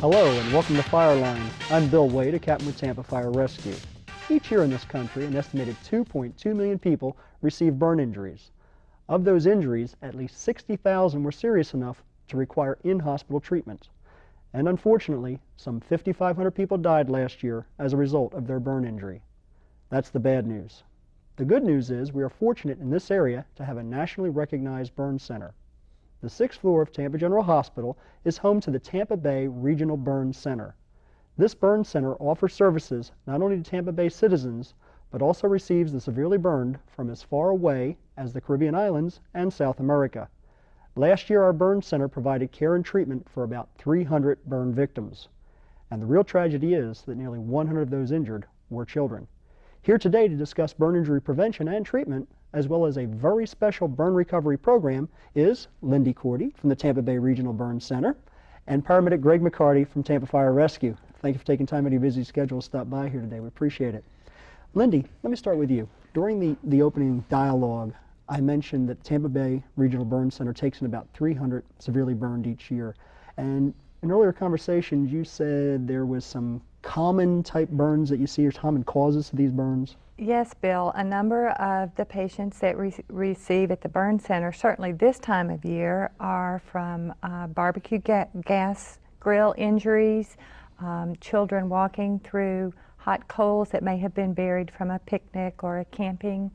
Hello and welcome to Fireline. I'm Bill Wade, a captain with Tampa Fire Rescue. Each year in this country, an estimated 2.2 million people receive burn injuries. Of those injuries, at least 60,000 were serious enough to require in-hospital treatment. And unfortunately, some 5,500 people died last year as a result of their burn injury. That's the bad news. The good news is we are fortunate in this area to have a nationally recognized burn center. The 6th floor of Tampa General Hospital is home to the Tampa Bay Regional Burn Center. This burn center offers services not only to Tampa Bay citizens, but also receives the severely burned from as far away as the Caribbean islands and South America. Last year, our burn center provided care and treatment for about 300 burn victims. And the real tragedy is that nearly 100 of those injured were children. Here today to discuss burn injury prevention and treatment, as well as a very special burn recovery program, is Lindy Korte from the Tampa Bay Regional Burn Center and paramedic Greg McCarty from Tampa Fire Rescue. Thank you for taking time out of your busy schedule to stop by here today. We appreciate it. Lindy, let me start with you. During the opening dialogue, I mentioned that Tampa Bay Regional Burn Center takes in about 300 severely burned each year. And in earlier conversations, you said there was some common type burns that you see or common causes to these burns? Yes, Bill. A number of the patients that receive at the burn center, certainly this time of year, are from barbecue gas grill injuries, children walking through hot coals that may have been buried from a picnic or a camping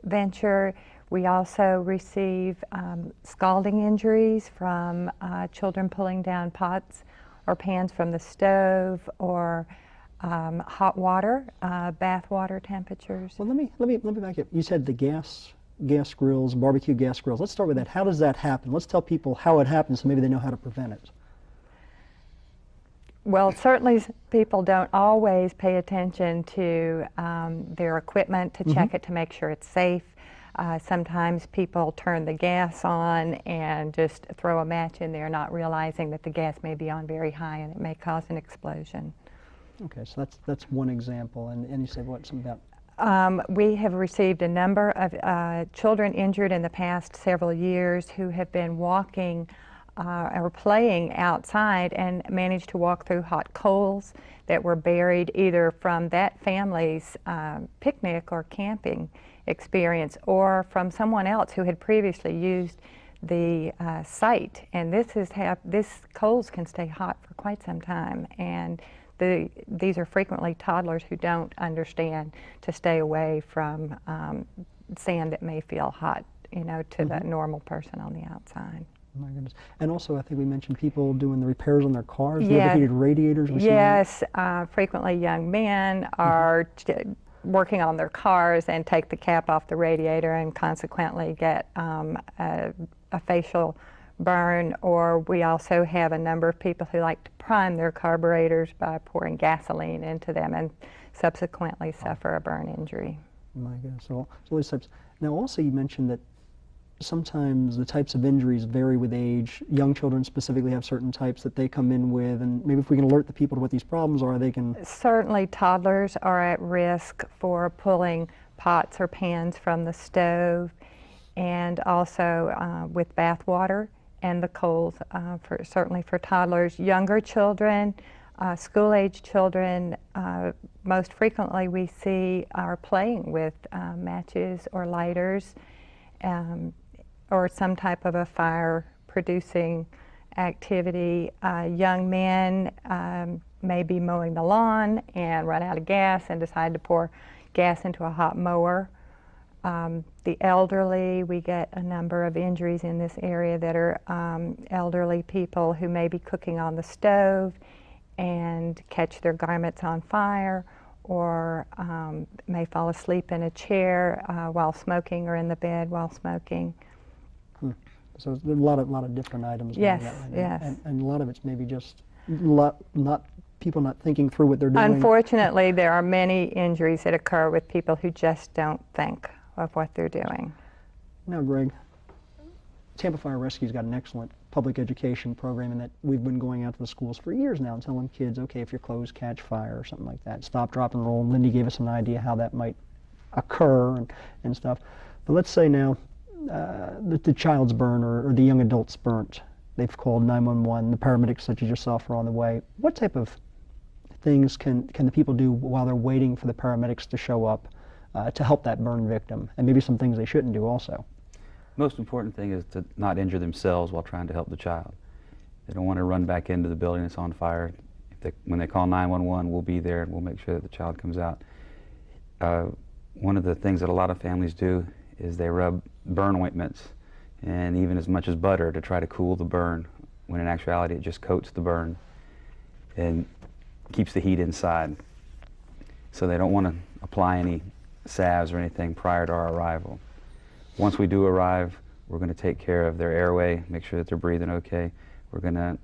venture. We also receive scalding injuries from children pulling down pots or pans from the stove, or hot water, bath water temperatures. Well, let me back up. You said the gas grills, barbecue gas grills. Let's start with that. How does that happen? Let's tell people how it happens so maybe they know how to prevent it. Well, certainly people don't always pay attention to their equipment to check it to make sure it's safe. Sometimes people turn the gas on and just throw a match in there, not realizing that the gas may be on very high and it may cause an explosion. Okay, so that's one example. And you said what, something about? We have received a number of children injured in the past several years who have been walking or playing outside and managed to walk through hot coals that were buried either from that family's picnic or camping experience or from someone else who had previously used the site. And this coals can stay hot for quite some time, and these are frequently toddlers who don't understand to stay away from sand that may feel hot, to the normal person on the outside. Oh my goodness. And also, I think we mentioned people doing the repairs on their cars, the overheated radiators. Yes, frequently young men are working on their cars and take the cap off the radiator and consequently get a facial burn. Or we also have a number of people who like to prime their carburetors by pouring gasoline into them and subsequently suffer a burn injury. Oh my goodness. So these types. Now also you mentioned that sometimes the types of injuries vary with age. Young children specifically have certain types that they come in with, and maybe if we can alert the people to what these problems are, they can... Certainly toddlers are at risk for pulling pots or pans from the stove, and also with bath water and the coals, certainly for toddlers. Younger children, school-age children, most frequently we see are playing with matches or lighters, or some type of a fire-producing activity. Young men may be mowing the lawn and run out of gas and decide to pour gas into a hot mower. The elderly, we get a number of injuries in this area that are elderly people who may be cooking on the stove and catch their garments on fire, or may fall asleep in a chair while smoking or in the bed while smoking. So there's a lot of different items. Yes, yes. And a lot of it's maybe just people not thinking through what they're doing. Unfortunately, there are many injuries that occur with people who just don't think of what they're doing. Now, Greg, Tampa Fire Rescue's got an excellent public education program in that we've been going out to the schools for years now and telling kids, okay, if your clothes catch fire or something like that, stop, drop, and roll. Lindy gave us an idea how that might occur and stuff. But let's say now the child's burned or the young adult's burnt. they've called 911, the paramedics such as yourself are on the way. What type of things can the people do while they're waiting for the paramedics to show up to help that burn victim, and maybe some things they shouldn't do also? Most important thing is to not injure themselves while trying to help the child. They don't want to run back into the building that's on fire. When they call 911, we'll be there and we'll make sure that the child comes out. One of the things that a lot of families do is they rub burn ointments and even as much as butter to try to cool the burn, when in actuality it just coats the burn and keeps the heat inside. So they don't want to apply any salves or anything prior to our arrival. Once we do arrive, we're going to take care of their airway, make sure that they're breathing okay. We're going to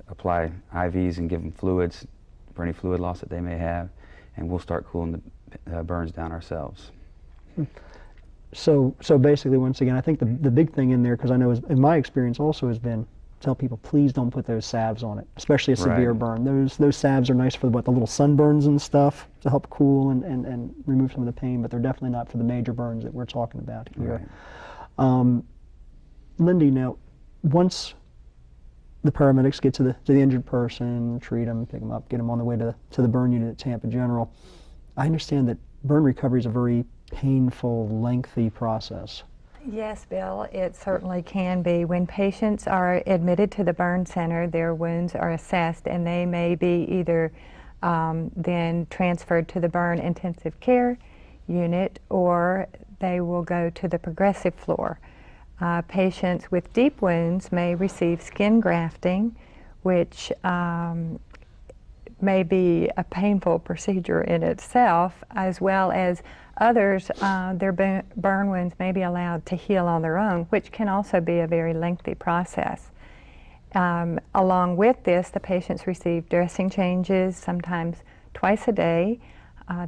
apply IVs and give them fluids for any fluid loss that they may have, and we'll start cooling the burns down ourselves. So basically, once again, I think the big thing in there, because I know in my experience also has been, tell people please don't put those salves on it, especially a severe burn. Those salves are nice for the little sunburns and stuff to help cool and remove some of the pain, but they're definitely not for the major burns that we're talking about here. Right. Lindy, now once the paramedics get to the injured person, treat them, pick them up, get them on the way to the burn unit at Tampa General, I understand that burn recovery is a very painful, lengthy process. Yes, Bill, it certainly can be. When patients are admitted to the burn center, their wounds are assessed and they may be either then transferred to the burn intensive care unit, or they will go to the progressive floor. Patients with deep wounds may receive skin grafting, which may be a painful procedure in itself, as well as others, their burn wounds may be allowed to heal on their own, which can also be a very lengthy process. Along with this, the patients receive dressing changes, sometimes twice a day.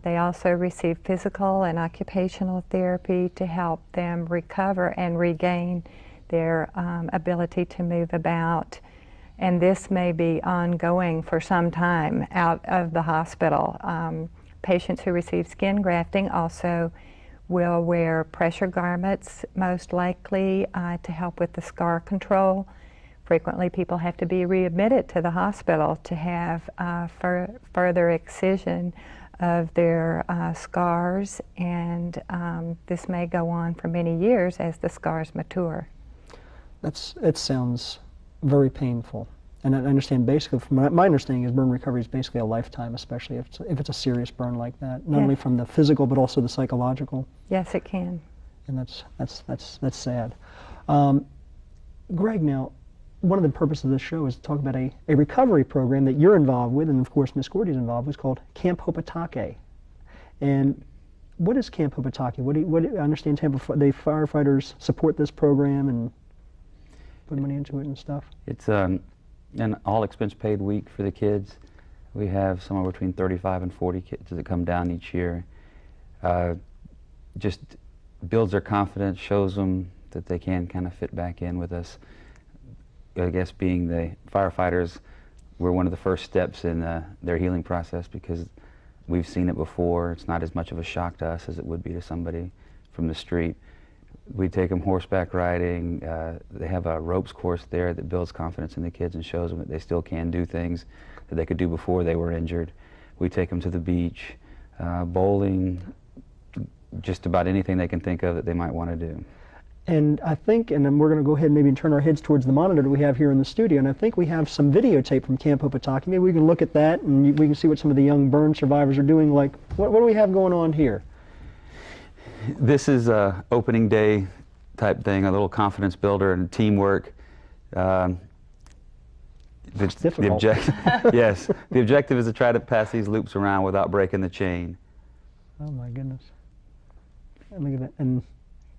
They also receive physical and occupational therapy to help them recover and regain their ability to move about. And this may be ongoing for some time out of the hospital. Patients who receive skin grafting also will wear pressure garments, most likely to help with the scar control. Frequently people have to be readmitted to the hospital to have further excision of their scars, and this may go on for many years as the scars mature. It sounds very painful. And I understand basically, from my understanding is burn recovery is basically a lifetime, especially if it's a serious burn like that, not only from the physical but also the psychological. Yes, it can. And that's sad. Greg, now, one of the purposes of this show is to talk about a recovery program that you're involved with, and of course Ms. Korte is involved with. It's called Camp Hopetake. And what is Camp Hopetake? I understand the firefighters support this program and put money into it and stuff. It's an all expense paid week for the kids. We have somewhere between 35 and 40 kids that come down each year. Just builds their confidence, shows them that they can kind of fit back in with us. I guess being the firefighters, we're one of the first steps in their healing process because we've seen it before. It's not as much of a shock to us as it would be to somebody from the street. We take them horseback riding. They have a ropes course there that builds confidence in the kids and shows them that they still can do things that they could do before they were injured. We take them to the beach, bowling, just about anything they can think of that they might want to do. And I think, and then we're going to go ahead and maybe turn our heads towards the monitor that we have here in the studio, and I think we have some videotape from Camp Hopetake. Maybe we can look at that and we can see what some of the young burn survivors are doing. Like, what do we have going on here? This is a opening day type thing, a little confidence builder and teamwork. It's difficult. Yes, the objective is to try to pass these loops around without breaking the chain. Oh my goodness. And look at that.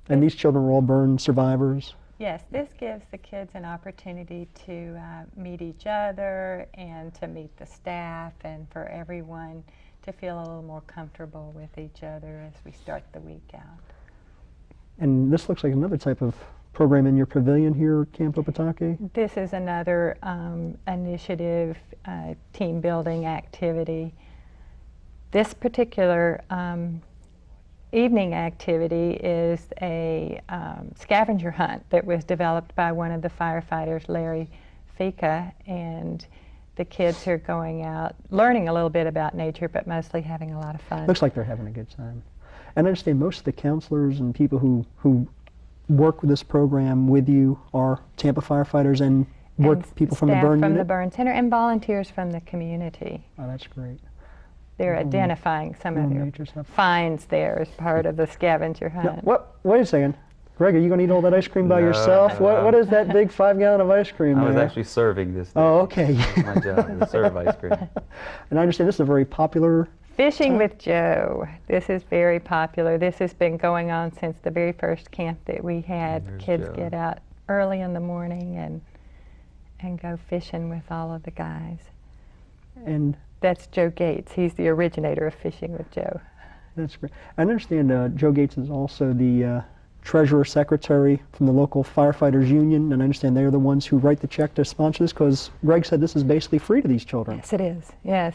And these children were all burn survivors? Yes, this gives the kids an opportunity to meet each other and to meet the staff, and for everyone to feel a little more comfortable with each other as we start the week out. And this looks like another type of program in your pavilion here at Camp Hopetake? This is another initiative, team building activity. This particular evening activity is a scavenger hunt that was developed by one of the firefighters, Larry Fika, and the kids are going out, learning a little bit about nature, but mostly having a lot of fun. Looks like they're having a good time. And I understand most of the counselors and people who work with this program with you are Tampa firefighters and people from the burn from unit? the burn center and volunteers from the community. Oh, that's great. They're identifying some of their nature stuff. finds there as part of the scavenger hunt. Wait a second. Greg, are you going to eat all that ice cream by yourself? No. What is that big 5-gallon of ice cream I was there? actually serving this day. Oh, okay. That's my job, to serve ice cream. And I understand this is a very popular... Fishing with Joe. This is very popular. This has been going on since the very first camp that we had. There's Kids Joe. get out early in the morning and go fishing with all of the guys. And That's Joe Gates. He's the originator of Fishing with Joe. that's great. I understand Joe Gates is also the treasurer secretary from the local firefighters union, and I understand they're the ones who write the check to sponsor this, because Greg said this is basically free to these children. Yes, it is. Yes.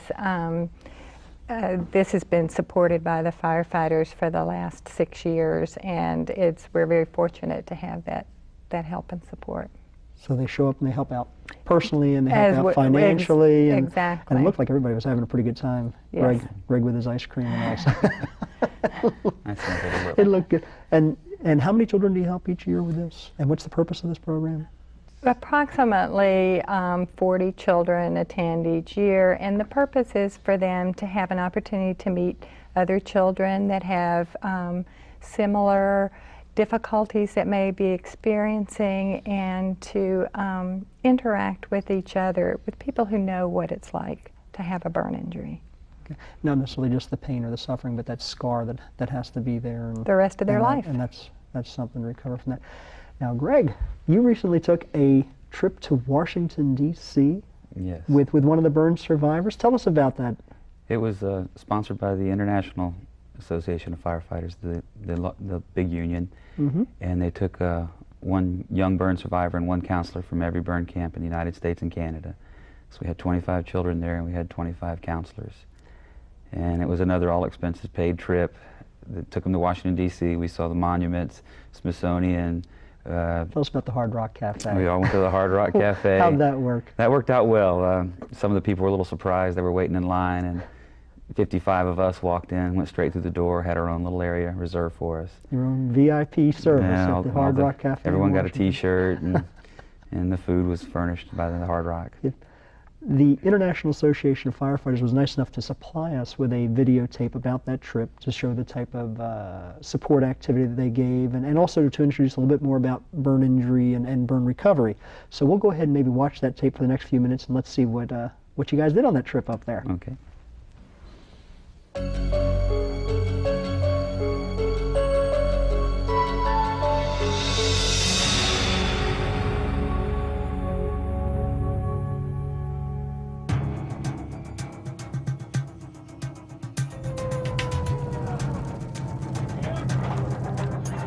This has been supported by the firefighters for the last 6 years, and we're very fortunate to have that help and support. So they show up and they help out personally and they As help out w- financially. exactly. And it looked like everybody was having a pretty good time. Yes. Greg with his ice cream and all. That's not gonna work. It looked good. And how many children do you help each year with this? And what's the purpose of this program? Approximately 40 children attend each year, and the purpose is for them to have an opportunity to meet other children that have similar difficulties that may be experiencing, and to interact with each other, with people who know what it's like to have a burn injury. Okay. Not necessarily just the pain or the suffering, but that scar that has to be there. And, The rest of their life. And that's something to recover from that. Now, Greg, you recently took a trip to Washington, D.C. Yes. with one of the burn survivors. Tell us about that. It was sponsored by the International Association of Firefighters, the big union, and they took one young burn survivor and one counselor from every burn camp in the United States and Canada. So we had 25 children there, and we had 25 counselors. And it was another all-expenses-paid trip that took them to Washington, D.C. We saw the monuments, Smithsonian. Tell us about the Hard Rock Cafe. We all went to the Hard Rock Cafe. How'd that work? That worked out well. Some of the people were a little surprised. They were waiting in line, and 55 of us walked in, went straight through the door, had our own little area reserved for us. Your own VIP service Yeah, at the Hard Rock Cafe. Everyone in got a Washington. T-shirt, and the food was furnished by the Hard Rock. The International Association of Firefighters was nice enough to supply us with a videotape about that trip to show the type of support activity that they gave, and also to introduce a little bit more about burn injury and burn recovery. So we'll go ahead and maybe watch that tape for the next few minutes, and let's see what you guys did on that trip up there. Okay.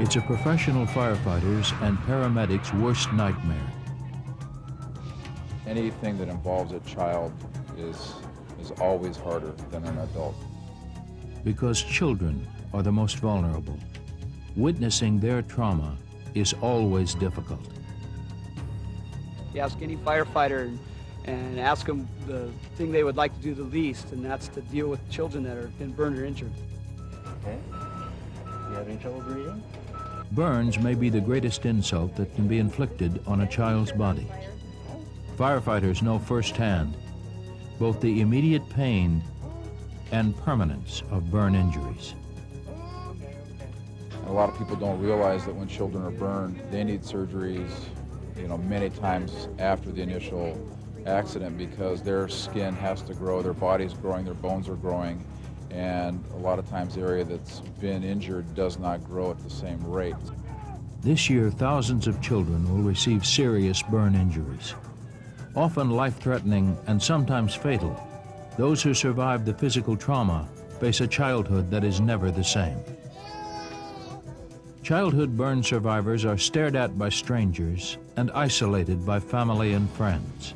It's a professional firefighter's and paramedics' worst nightmare. Anything that involves a child is always harder than an adult. Because children are the most vulnerable. Witnessing their trauma is always difficult. You ask any firefighter and ask them the thing they would like to do the least, and that's to deal with children that have been burned or injured. Okay. You have any trouble breathing? Burns may be the greatest insult that can be inflicted on a child's body. Firefighters know firsthand both the immediate pain and permanence of burn injuries. A lot of people don't realize that when children are burned, they need surgeries, many times after the initial accident, because their skin has to grow, their body's growing, their bones are growing, and a lot of times the area that's been injured does not grow at the same rate. This year, thousands of children will receive serious burn injuries, often life-threatening and sometimes fatal. Those who survive the physical trauma face a childhood that is never the same. Childhood burn survivors are stared at by strangers and isolated by family and friends.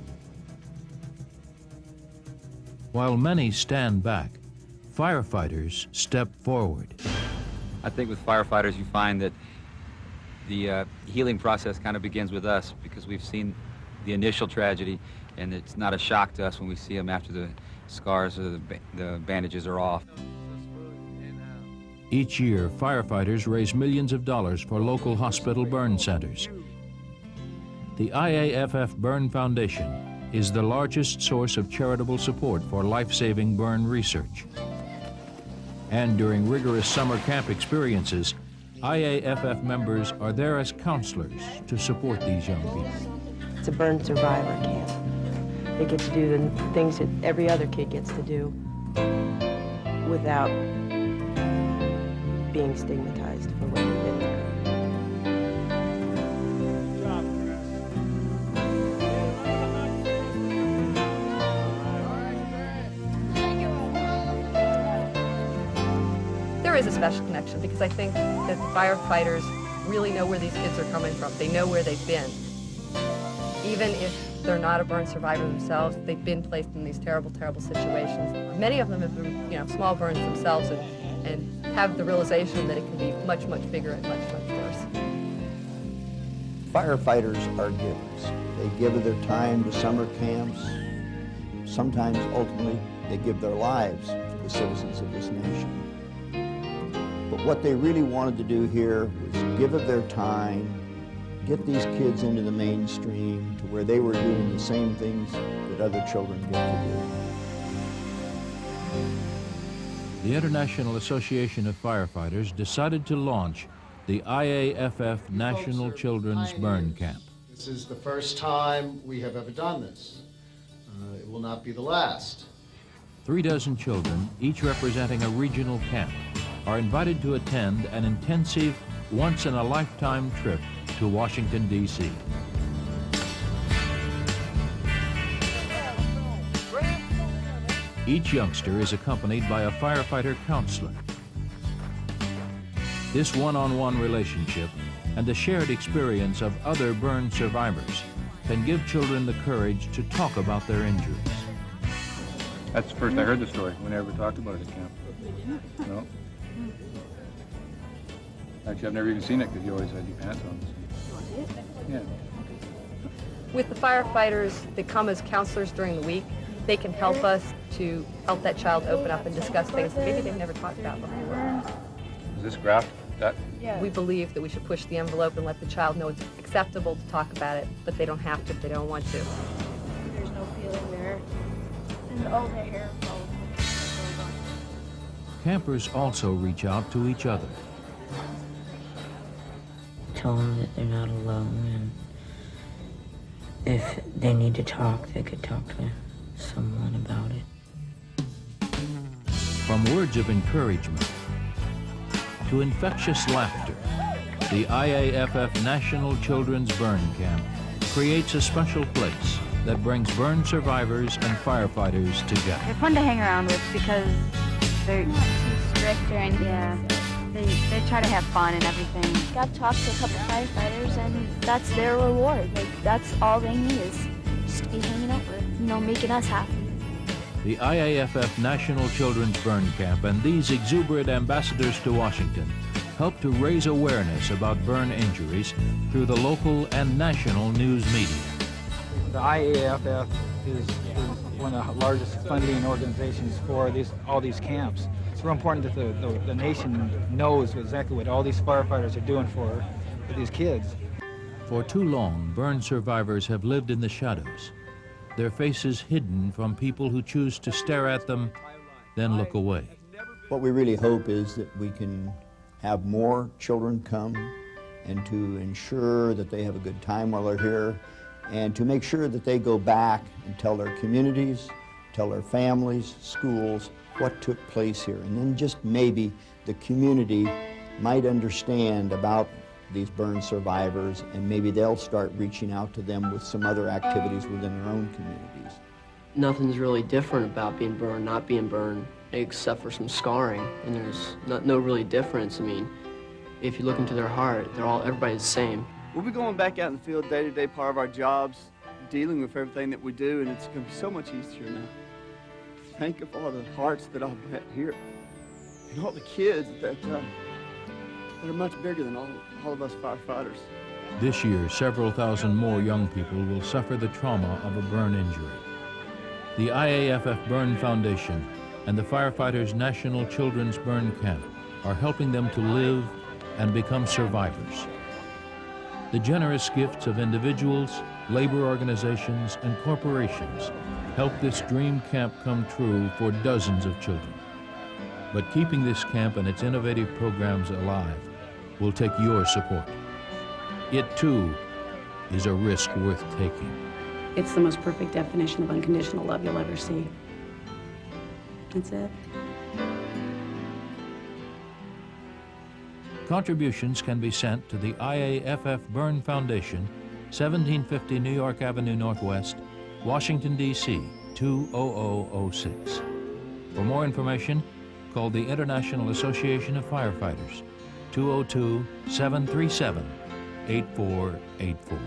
While many stand back, firefighters step forward. I think with firefighters you find that the healing process kind of begins with us because we've seen the initial tragedy, and it's not a shock to us when we see them after the scars or the bandages are off. Each year, firefighters raise millions of dollars for local hospital burn centers. The IAFF Burn Foundation is the largest source of charitable support for life-saving burn research. And during rigorous summer camp experiences, IAFF members are there as counselors to support these young people. It's a burn survivor camp. They get to do the things that every other kid gets to do without being stigmatized for what they've been through. There is a special connection because I think that the firefighters really know where these kids are coming from. They know where they've been. Even if they're not a burn survivor themselves, they've been placed in these terrible, terrible situations. Many of them have been, small burns themselves and have the realization that it can be much, much bigger and much, much worse. Firefighters are givers. They give of their time to summer camps. Sometimes, ultimately, they give their lives for the citizens of this nation. But what they really wanted to do here was give of their time, get these kids into the mainstream to where they were doing the same things that other children get to do. The International Association of Firefighters decided to launch the IAFF National Children's Burn Camp. This is the first time we have ever done this. It will not be the last. 36 children, each representing a regional camp, are invited to attend an intensive, once-in-a-lifetime trip to Washington, D.C. Each youngster is accompanied by a firefighter counselor. This one-on-one relationship and the shared experience of other burn survivors can give children the courage to talk about their injuries. That's the first I heard the story. We never talked about it at camp. No. Actually, I've never even seen it because you always had your pants on. Yeah. With the firefighters that come as counselors during the week, they can help us to help that child open up and discuss things that maybe they've never talked about before. Is this graft? That? Yeah. We believe that we should push the envelope and let the child know it's acceptable to talk about it, but they don't have to if they don't want to. There's no feeling there, and all the hair falls. Campers also reach out to each other. Tell them that they're not alone, and if they need to talk, they could talk to someone about it. From words of encouragement to infectious laughter, the IAFF National Children's Burn Camp creates a special place that brings burn survivors and firefighters together. They're fun to hang around with because they're not too strict or anything. Yeah. They try to have fun and everything. Got to talk to a couple firefighters, and that's their reward. Like, that's all they need is just to be hanging out with, making us happy. The IAFF National Children's Burn Camp and these exuberant ambassadors to Washington help to raise awareness about burn injuries through the local and national news media. The IAFF is one of the largest funding organizations for all these camps. It's real important that the nation knows exactly what all these firefighters are doing for these kids. For too long, burn survivors have lived in the shadows, their faces hidden from people who choose to stare at them, then look away. What we really hope is that we can have more children come and to ensure that they have a good time while they're here and to make sure that they go back and tell their communities, tell their families, schools, what took place here. And then just maybe the community might understand about these burn survivors, and maybe they'll start reaching out to them with some other activities within their own communities. Nothing's really different about being burned, not being burned, except for some scarring, and there's no really difference. I mean, if you look into their heart, everybody's the same. We'll be going back out in the field day-to-day, part of our jobs, dealing with everything that we do, and it's going to be so much easier now. Think of all the hearts that I've met here, and all the kids that that are much bigger than all of us firefighters. This year, several thousand more young people will suffer the trauma of a burn injury. The IAFF Burn Foundation and the Firefighters National Children's Burn Camp are helping them to live and become survivors. The generous gifts of individuals, labor organizations, and corporations help this dream camp come true for dozens of children. But keeping this camp and its innovative programs alive will take your support. It too is a risk worth taking. It's the most perfect definition of unconditional love you'll ever see. That's it. Contributions can be sent to the IAFF Burn Foundation, 1750 New York Avenue Northwest, Washington, D.C. 20006. For more information, call the International Association of Firefighters, 202-737-8484.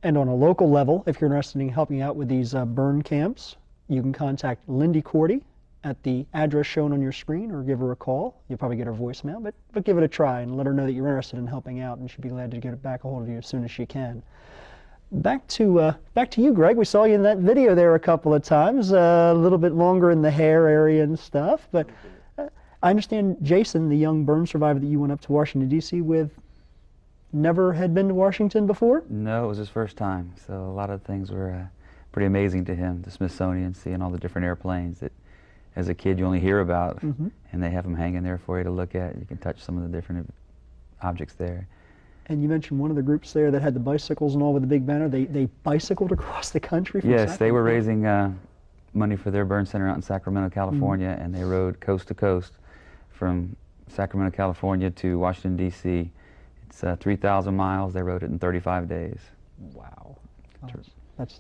And on a local level, if you're interested in helping out with these burn camps, you can contact Lindy Korte at the address shown on your screen, or give her a call. You'll probably get her voicemail, but give it a try and let her know that you're interested in helping out, and she'll be glad to get back a hold of you as soon as she can. Back to you, Greg. We saw you in that video there a couple of times, a little bit longer in the hair area and stuff, but I understand Jason, the young burn survivor that you went up to Washington, D.C. with, never had been to Washington before? No, it was his first time, so a lot of things were pretty amazing to him. The Smithsonian, seeing all the different airplanes that as a kid you only hear about, and they have them hanging there for you to look at. You can touch some of the different objects there. And you mentioned one of the groups there that had the bicycles and all with the big banner. They bicycled across the country from Yes, they were raising money for their burn center out in Sacramento, California, and they rode coast to coast from Sacramento, California to Washington, D.C. It's 3,000 miles. They rode it in 35 days. Wow.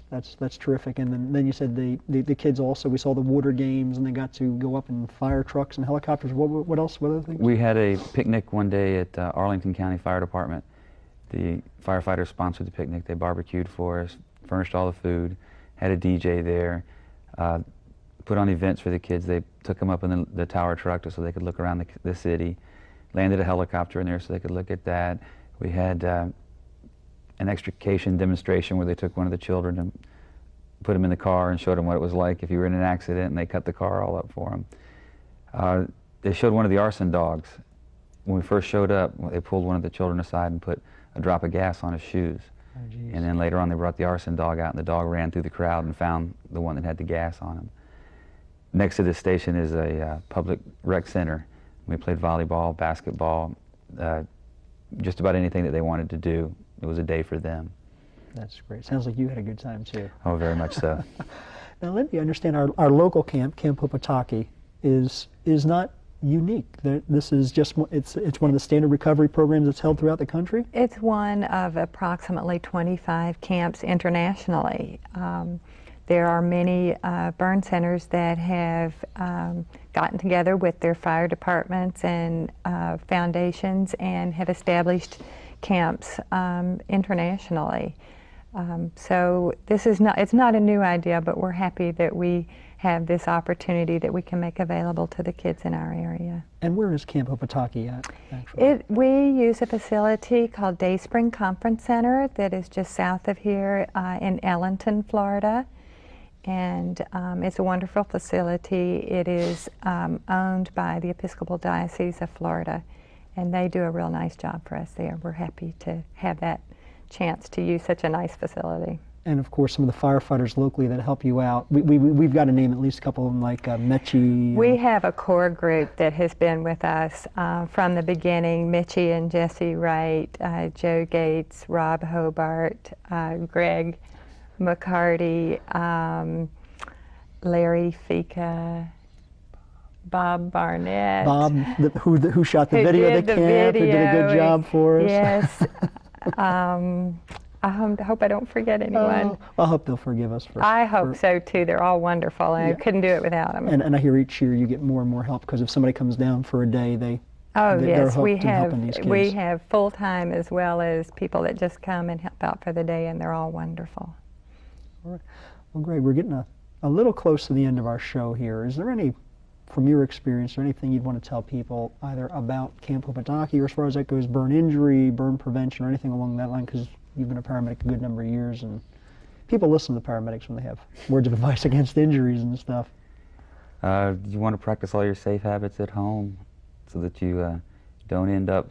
That's terrific. And then you said the kids also, we saw the water games, and they got to go up in fire trucks and helicopters. What else? What other things? We had a picnic one day at Arlington County Fire Department. The firefighters sponsored the picnic. They barbecued for us, furnished all the food, had a DJ there, put on events for the kids. They took them up in the tower truck so they could look around the city, landed a helicopter in there so they could look at that. We had an extrication demonstration where they took one of the children and put him in the car and showed him what it was like if you were in an accident, and they cut the car all up for him. They showed one of the arson dogs. When we first showed up, they pulled one of the children aside and put a drop of gas on his shoes. Oh, and then later on they brought the arson dog out, and the dog ran through the crowd and found the one that had the gas on him. Next to this station is a public rec center. We played volleyball, basketball, just about anything that they wanted to do. It was a day for them. That's great. Sounds like you had a good time too. Oh, very much so. Now, Lindy, I understand our local camp, Camp Hopetake, is not unique. This is just it's one of the standard recovery programs that's held throughout the country. It's one of approximately 25 camps internationally. There are many burn centers that have gotten together with their fire departments and foundations and have established camps internationally. So this is it's not a new idea, but we're happy that we have this opportunity that we can make available to the kids in our area. And where is Camp Hopetake at, actually? We use a facility called Day Spring Conference Center that is just south of here in Ellenton, Florida. And it's a wonderful facility. It is owned by the Episcopal Diocese of Florida, and they do a real nice job for us there. We're happy to have that chance to use such a nice facility. And of course, some of the firefighters locally that help you out. We've got to name at least a couple of them, like Mitchie. We have a core group that has been with us from the beginning. Mitchie and Jesse Wright, Joe Gates, Rob Hobart, Greg McCarty, Larry Fika, Bob Barnett. Bob, who shot the video at the camp, who did a good job for us. Yes. I hope I don't forget anyone. I hope they'll forgive us for. I hope so too. They're all wonderful, and I couldn't do it without them. And I hear each year you get more and more help, because if somebody comes down for a day, they're we helping these kids. We have full-time as well as people that just come and help out for the day, and they're all wonderful. All right. Well, Greg, we're getting a little close to the end of our show here. Is there any from your experience, or anything you'd want to tell people either about Camp Hopetake or as far as that goes, burn injury, burn prevention, or anything along that line, because you've been a paramedic a good number of years, and people listen to paramedics when they have words of advice against injuries and stuff. You want to practice all your safe habits at home so that you don't end up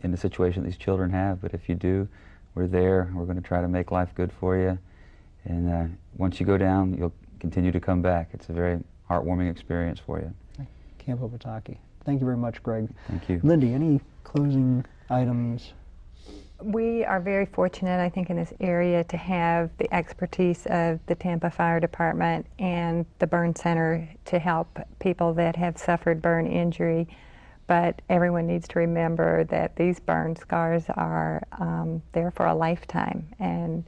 in the situation these children have, but if you do, we're there. We're going to try to make life good for you, and once you go down, you'll continue to come back. It's a very heartwarming experience for you. Camp Hopetake. Thank you very much, Greg. Thank you. Lindy, any closing items? We are very fortunate, I think, in this area to have the expertise of the Tampa Fire Department and the Burn Center to help people that have suffered burn injury. But everyone needs to remember that these burn scars are there for a lifetime, and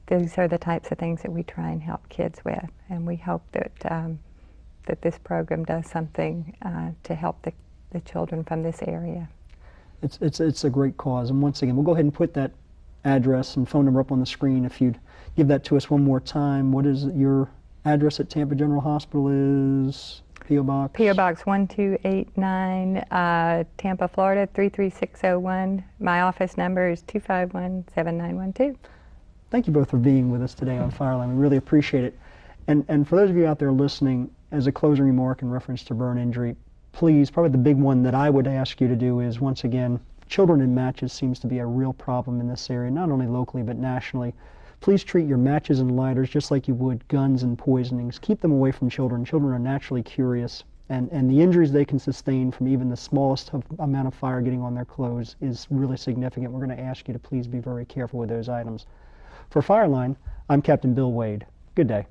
these are the types of things that we try and help kids with. And we hope that that this program does something to help the children from this area. It's a great cause, and once again, we'll go ahead and put that address and phone number up on the screen. If you'd give that to us one more time. What is your address at Tampa General Hospital? Is P.O. Box? P.O. Box 1289, Tampa, Florida 33601. My office number is 251-7912. Thank you both for being with us today on Fireline. We really appreciate it. And for those of you out there listening, as a closing remark in reference to burn injury, please, probably the big one that I would ask you to do is, once again, children in matches seems to be a real problem in this area, not only locally but nationally. Please treat your matches and lighters just like you would guns and poisonings. Keep them away from children. Children are naturally curious, and the injuries they can sustain from even the smallest amount of fire getting on their clothes is really significant. We're going to ask you to please be very careful with those items. For Fireline, I'm Captain Bill Wade. Good day.